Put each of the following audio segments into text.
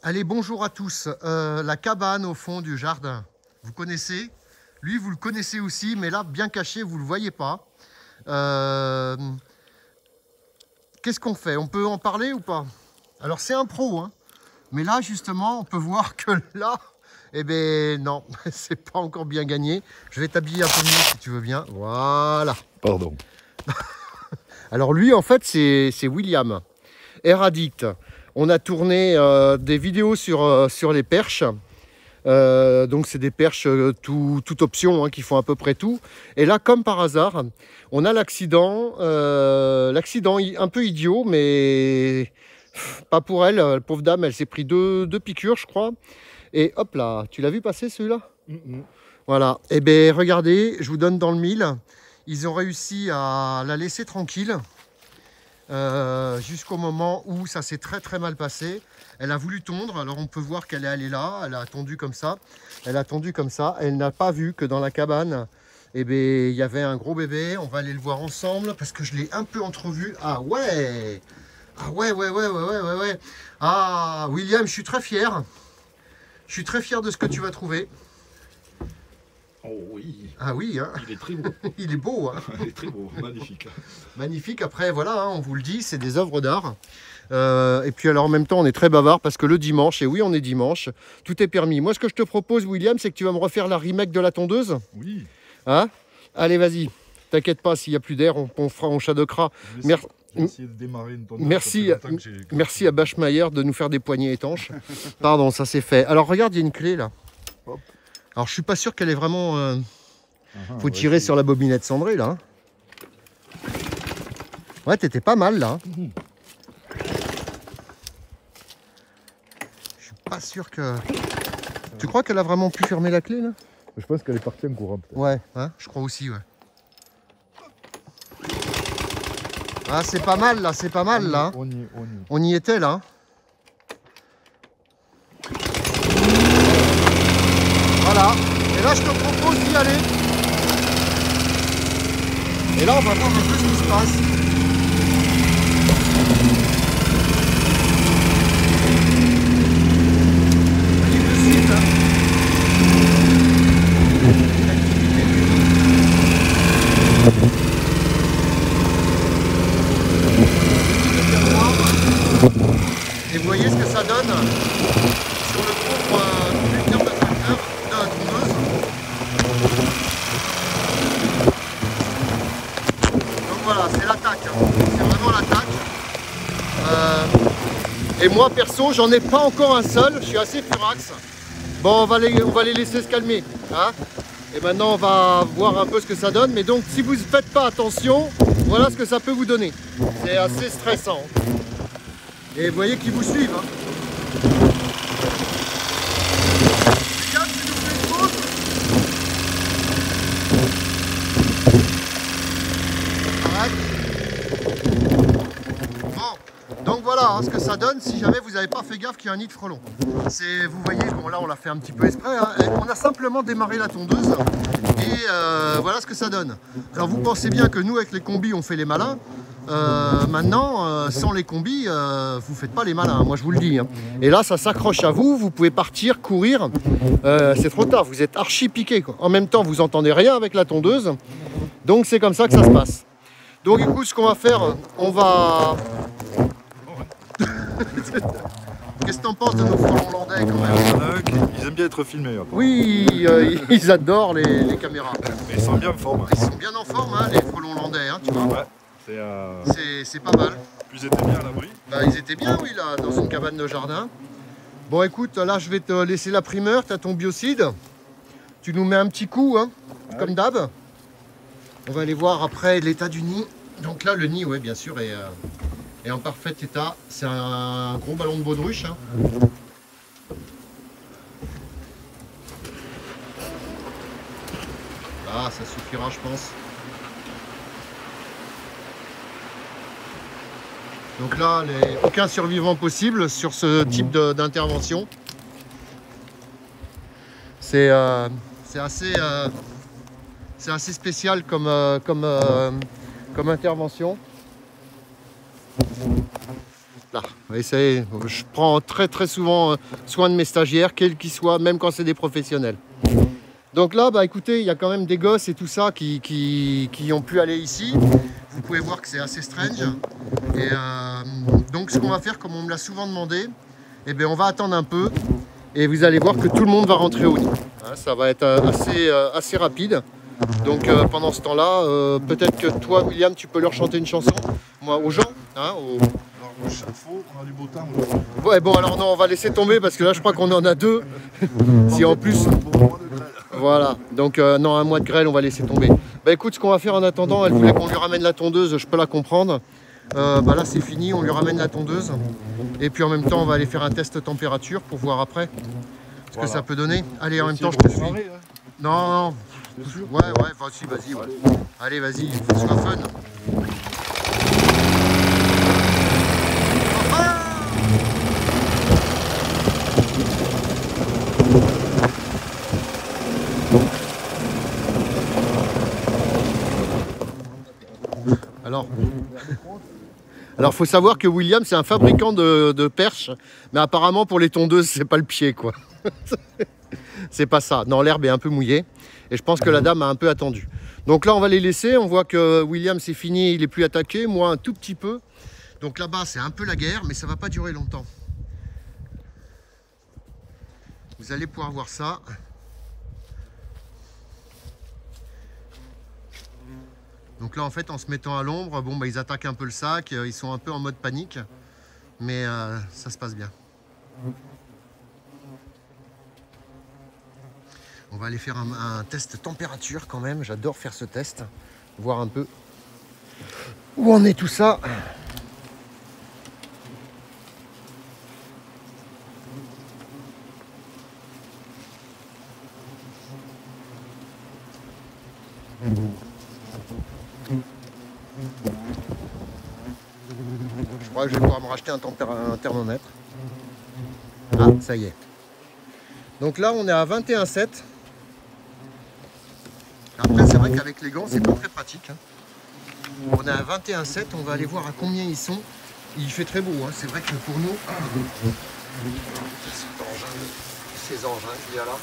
Allez, bonjour à tous. La cabane au fond du jardin, vous connaissez? Lui, vous le connaissez aussi, mais là, bien caché, vous ne le voyez pas. Qu'est-ce qu'on fait? On peut en parler ou pas? Alors, c'est un pro, hein. Mais là, justement, on peut voir que là, eh bien, non, c'est pas encore bien gagné. Je vais t'habiller un peu mieux si tu veux bien. Voilà. Pardon. Alors, lui, en fait, c'est William, Air Addict. On a tourné des vidéos sur les perches. Donc c'est des perches toute option, hein, qui font à peu près tout. Et là, comme par hasard, on a l'accident un peu idiot, mais pas pour elle. La pauvre dame, elle s'est pris deux piqûres, je crois. Et hop là, tu l'as vu passer celui-là? Voilà. Et bien regardez, je vous donne dans le mille. Ils ont réussi à la laisser tranquille. Jusqu'au moment où ça s'est très mal passé. Elle a voulu tondre, alors on peut voir qu'elle est allée là, elle a attendu comme ça, elle n'a pas vu que dans la cabane, eh bien, il y avait un gros bébé. On va aller le voir ensemble parce que je l'ai un peu entrevu. Ah ouais, ouais. Ah William, je suis très fier de ce que tu vas trouver. Oh oui. Ah oui, hein. Il est très beau. Il est beau, hein. Il est très beau, magnifique. Magnifique. Après, voilà, hein, on vous le dit, c'est des œuvres d'art. Et puis alors en même temps, on est très bavard parce que le dimanche, et oui, on est dimanche, tout est permis. Moi, ce que je te propose, William, c'est que tu vas me refaire la remake de la tondeuse. Oui. Hein? Allez, vas-y. T'inquiète pas, s'il n'y a plus d'air, on shadockera. Essayer de démarrer une tondeuse. Merci à Bachmayer de nous faire des poignées étanches. Pardon, ça c'est fait. Alors regarde, il y a une clé là. Hop. Alors je suis pas sûr qu'elle est vraiment... Faut tirer sur la bobinette cendrée là. Ouais, t'étais pas mal là. Je suis pas sûr que... Tu crois qu'elle a vraiment pu fermer la clé là? Je pense qu'elle est partie en courant. Ouais, hein, je crois aussi, ouais. Ah, c'est pas mal là, c'est pas mal là. On y était là. Voilà. Et là, je te propose d'y aller. Et là, on va voir un peu ce qui se passe. Allez, de suite, hein. Et vous voyez ce que ça donne sur le pauvre bulletin de tracteur de la tondeuse. Donc voilà, c'est l'attaque, hein. C'est vraiment l'attaque. Et moi perso, j'en ai pas encore un seul, je suis assez furax. Bon, on va les laisser se calmer, hein. Et maintenant on va voir un peu ce que ça donne. Mais donc si vous ne faites pas attention, voilà ce que ça peut vous donner. C'est assez stressant. Et vous voyez qu'ils vous suivent, hein. Regarde, tu nous fais une pause. Arrête. Bon, donc voilà, hein, ce que ça donne si jamais vous n'avez pas fait gaffe qu'il y a un nid de frelons. Vous voyez, bon là on l'a fait un petit peu exprès, hein. On a simplement démarré la tondeuse et voilà ce que ça donne. Alors vous pensez bien que nous avec les combis on fait les malins. Maintenant, sans les combis, vous faites pas les malins, moi je vous le dis, hein. Et là, ça s'accroche à vous, vous pouvez partir, courir, c'est trop tard, vous êtes archi piqué, quoi. En même temps, vous entendez rien avec la tondeuse, donc c'est comme ça que ça se passe. Donc écoute, ce qu'on va faire, on va... Qu'est-ce que t'en penses de nos frelons hollandais quand même? Ils aiment bien être filmés. Après. Oui, ils adorent les caméras. Mais ils sont bien en forme. Ils sont bien en forme, hein, les frelons hollandais, hein, tu vois. Ouais. C'est pas mal. Ils étaient bien à l'abri. Bah, ils étaient bien, oui, là, dans une cabane de jardin. Bon, écoute, là, je vais te laisser la primeur. Tu as ton biocide. Tu nous mets un petit coup, hein, comme d'hab. On va aller voir après l'état du nid. Donc là, le nid, ouais, bien sûr, est en parfait état. C'est un gros ballon de baudruche, hein. Là, ça suffira, je pense. Donc là, aucun survivant possible sur ce type d'intervention. C'est assez spécial comme intervention. Là, vous savez, je prends très souvent soin de mes stagiaires, quels qu'ils soient, même quand c'est des professionnels. Donc là, bah écoutez, il y a quand même des gosses et tout ça qui ont pu aller ici. Vous pouvez voir que c'est assez strange. Et donc ce qu'on va faire, comme on me l'a souvent demandé, eh bien, on va attendre un peu et vous allez voir que tout le monde va rentrer au nid. Hein, ça va être assez rapide. Donc pendant ce temps-là, peut-être que toi, William, tu peux leur chanter une chanson, moi, aux gens. Hein, Alors, chaque fois, on a du beau temps. Ouais, bon, alors non, on va laisser tomber parce que là, je crois qu'on en a deux. Si en plus... Voilà, donc non, un mois de grêle, on va laisser tomber. Bah écoute, ce qu'on va faire en attendant, elle voulait qu'on lui ramène la tondeuse, je peux la comprendre. Bah là, c'est fini, on lui ramène la tondeuse. Et puis en même temps, on va aller faire un test température pour voir après ce que ça peut donner. Allez, en même temps, je te suis. Non, non. Ouais, vas-y. Ouais. Allez, vas-y, faut que ce soit fun. Alors, faut savoir que William, c'est un fabricant de perches, mais apparemment pour les tondeuses, c'est pas le pied, quoi. C'est pas ça. Non, l'herbe est un peu mouillée, et je pense que la dame a un peu attendu. Donc là, on va les laisser. On voit que William, c'est fini, il est plus attaqué, moi un tout petit peu. Donc là-bas, c'est un peu la guerre, mais ça va pas durer longtemps. Vous allez pouvoir voir ça. Donc là, en fait, en se mettant à l'ombre, bon, bah, ils attaquent un peu le sac, ils sont un peu en mode panique, mais ça se passe bien. On va aller faire un test température quand même, j'adore faire ce test, voir un peu où en est tout ça. Je crois que je vais pouvoir me racheter un thermomètre. Ah, ça y est. Donc là, on est à 21,7. Après, c'est vrai qu'avec les gants, c'est pas très pratique. Hein. On est à 21,7. On va aller voir à combien ils sont. Il fait très beau. Hein. C'est vrai que pour nous... Ces engins qu'il y a là.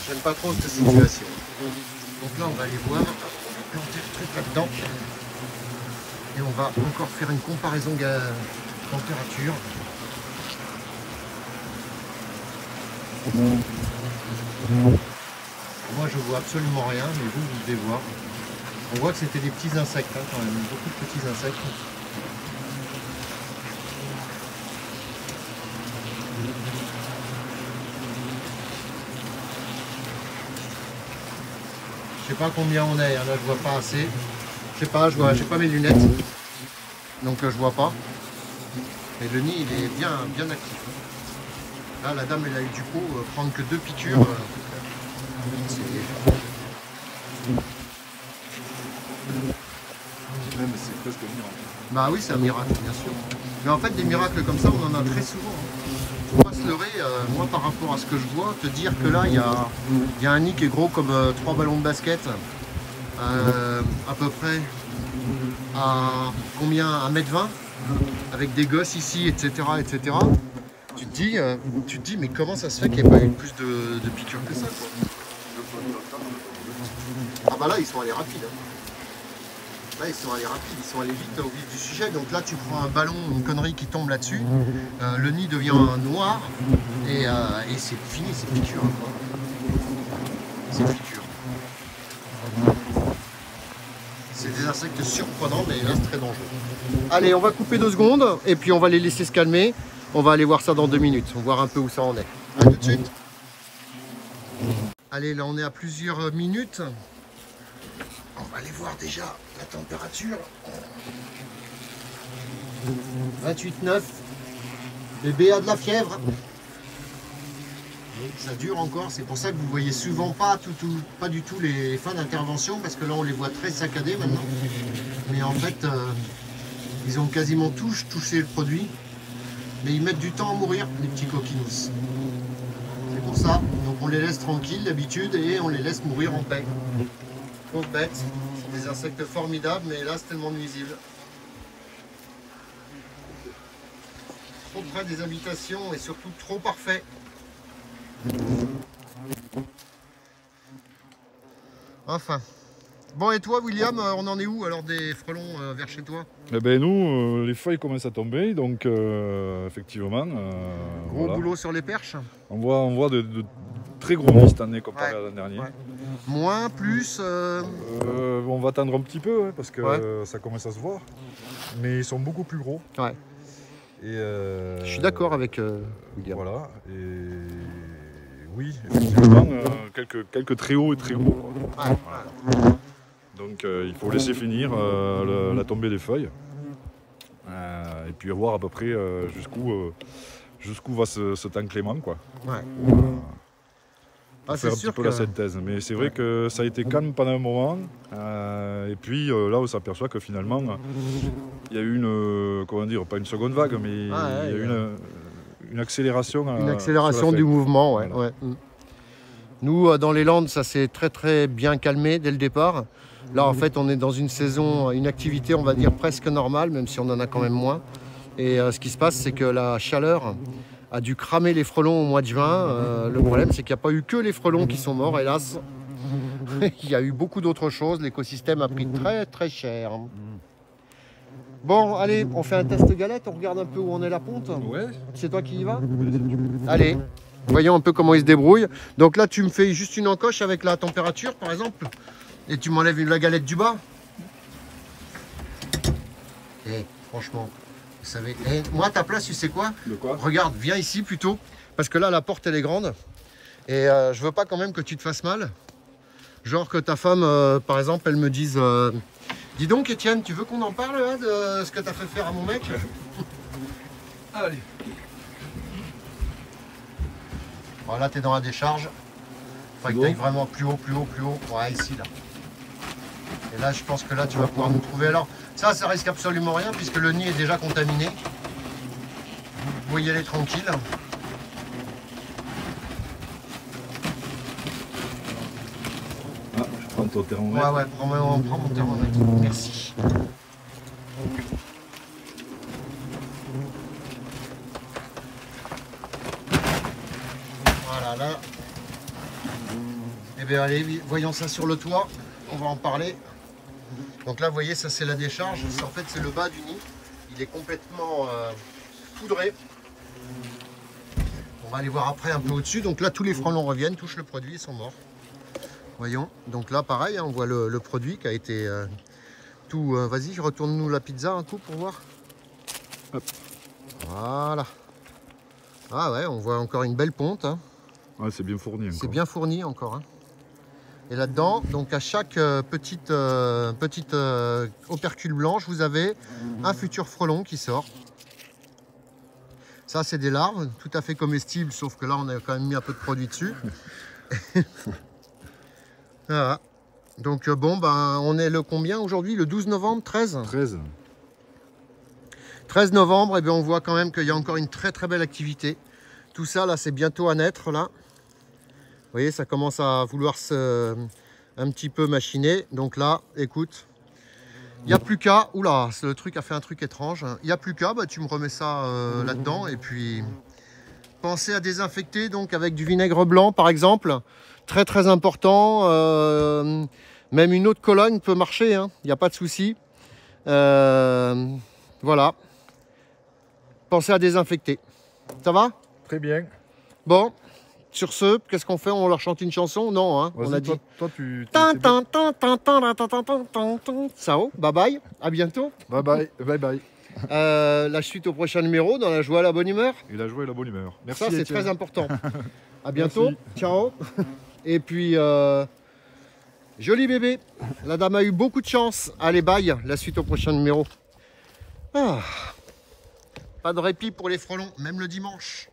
J'aime pas trop cette situation. Donc là, on va aller voir. Planter le truc là-dedans. Et on va encore faire une comparaison température. Moi je vois absolument rien, mais vous devez voir. On voit que c'était des petits insectes hein, quand même, beaucoup de petits insectes. Je sais pas combien on est, hein, là je vois pas assez. Je sais pas, j'ai pas mes lunettes, donc je vois pas. Mais le nid il est bien actif. Là la dame elle a eu du coup prendre que 2 piqûres. Même c'est presque un miracle. Bah oui, c'est un miracle, bien sûr. Mais en fait, des miracles comme ça, on en a très souvent. Faut pas se leurrer, moi par rapport à ce que je vois, te dire que là, il y a un nid qui est gros comme 3 ballons de basket, à peu près à combien, 1,20 m, avec des gosses ici, etc. etc. Tu te dis, mais comment ça se fait qu'il n'y ait pas eu plus de piqûres que ça, quoi. Ah bah là, ils sont allés rapides. Hein. Là, ils sont allés rapides, ils sont allés vite au vif du sujet. Donc là, tu prends un ballon, une connerie qui tombe là-dessus, le nid devient noir et c'est fini, c'est piqûre. C'est piqûre. C'est des insectes surprenants, mais hélas très dangereux. Allez, on va couper 2 secondes et puis on va les laisser se calmer. On va aller voir ça dans 2 minutes, on va voir un peu où ça en est. A tout de suite. Allez, là on est à plusieurs minutes. On va aller voir déjà la température. 28,9. Bébé a de la fièvre. Ça dure encore, c'est pour ça que vous voyez souvent pas du tout les fins d'intervention, parce que là on les voit très saccadés maintenant. Mais en fait, ils ont quasiment tous touché le produit. Mais ils mettent du temps à mourir, les petits coquinous. C'est pour ça. Donc on les laisse tranquilles d'habitude et on les laisse mourir en paix. Pauvres bêtes. C'est des insectes formidables, mais hélas tellement nuisibles. trop près des habitations et surtout trop parfait. Enfin. Bon, et toi, William, on en est où alors des frelons vers chez toi? Eh ben nous, les feuilles commencent à tomber, donc effectivement, Gros voilà. boulot sur les perches? On voit de très gros nids cette année comparé Ouais. à l'an dernier. Ouais. Moins, plus On va attendre un petit peu parce que Ouais. ça commence à se voir, mais ils sont beaucoup plus gros. Ouais. Et, Je suis d'accord avec William. voilà. Et oui, effectivement, quelques très hauts et très gros, quoi. Ouais. Voilà. Donc il faut laisser finir la tombée des feuilles. Et puis voir à peu près jusqu'où va ce temps clément, quoi. Ouais. Pour Ah, faire c'est un petit sûr peu que... la synthèse. Mais c'est vrai que ça a été calme pendant un moment. Et puis là, on s'aperçoit que finalement, il y a eu comment dire, pas une seconde vague, mais il y a eu une accélération. Une accélération du mouvement, ouais. Voilà. Ouais. Nous, dans les Landes, ça s'est très bien calmé dès le départ. Là, en fait, on est dans une saison, une activité, on va dire, presque normale, même si on en a quand même moins. Et ce qui se passe, c'est que la chaleur a dû cramer les frelons au mois de juin. Le problème, c'est qu'il n'y a pas eu que les frelons qui sont morts, hélas. Il y a eu beaucoup d'autres choses. L'écosystème a pris très cher. Bon, allez, on fait un test galette, on regarde un peu où on est la ponte. Ouais. C'est toi qui y vas? Allez, voyons un peu comment il se débrouille. Donc là, tu me fais juste une encoche avec la température, par exemple, et tu m'enlèves la galette du bas. Eh, franchement, vous savez, moi, à ta place, tu sais quoi? De quoi? Regarde, viens ici plutôt, parce que là, la porte, elle est grande, et je veux pas quand même que tu te fasses mal. Genre que ta femme, par exemple, elle me dise... dis donc, Étienne, tu veux qu'on en parle là, de ce que tu as fait faire à mon mec? Allez. Voilà, tu es dans la décharge. Il faut que tu ailles vraiment plus haut. Ouais, ici, là. Et là, je pense que là, tu vas pouvoir nous trouver. Alors, ça risque absolument rien, puisque le nid est déjà contaminé. Vous pouvez y aller tranquille. Ah, je prends ton thermomètre. Ouais, prends mon thermomètre. Merci. Voilà, là. Eh bien, allez, voyons ça sur le toit. On va en parler. Donc là, vous voyez, ça c'est la décharge. En fait, c'est le bas du nid. Il est complètement poudré. On va aller voir après un peu au-dessus. Donc là, tous les frelons reviennent, touchent le produit, ils sont morts. Voyons. Donc là, pareil, hein, on voit le produit qui a été tout... Vas-y, retourne-nous la pizza un coup pour voir. Hop. Voilà. Ah ouais, on voit encore une belle ponte. Hein. Ouais, c'est bien fourni encore. C'est bien fourni encore. Hein. Et là-dedans, donc à chaque petite opercule blanche, vous avez un futur frelon qui sort. Ça, c'est des larves, tout à fait comestibles, sauf que là, on a quand même mis un peu de produit dessus. Voilà. Donc bon, ben, on est le combien aujourd'hui? Le 12 novembre, 13 novembre, et bien on voit quand même qu'il y a encore une très belle activité. Tout ça, là, c'est bientôt à naître, là. Vous voyez, ça commence à vouloir un petit peu machiner. Donc là, écoute, il n'y a plus qu'à... Oula, le truc a fait un truc étrange. Il n'y a plus qu'à, bah, tu me remets ça là-dedans. Et puis, pensez à désinfecter donc avec du vinaigre blanc, par exemple. Très important. Même une autre Cologne peut marcher, il n'y a pas de souci. Voilà. Pensez à désinfecter. Ça va? Très bien. Bon. Sur ce, qu'est-ce qu'on fait? On leur chante une chanson? Non, hein, on a dit. Toi, tu... Ciao, bye bye, à bientôt. Bye bye. La suite au prochain numéro, dans la joie et la bonne humeur. Il a joué la bonne humeur. Merci. Ça, c'est Étienne. très important. À bientôt, Merci. ciao. Et puis, joli bébé. La dame a eu beaucoup de chance. Allez, bye, la suite au prochain numéro. Ah. Pas de répit pour les frelons, même le dimanche.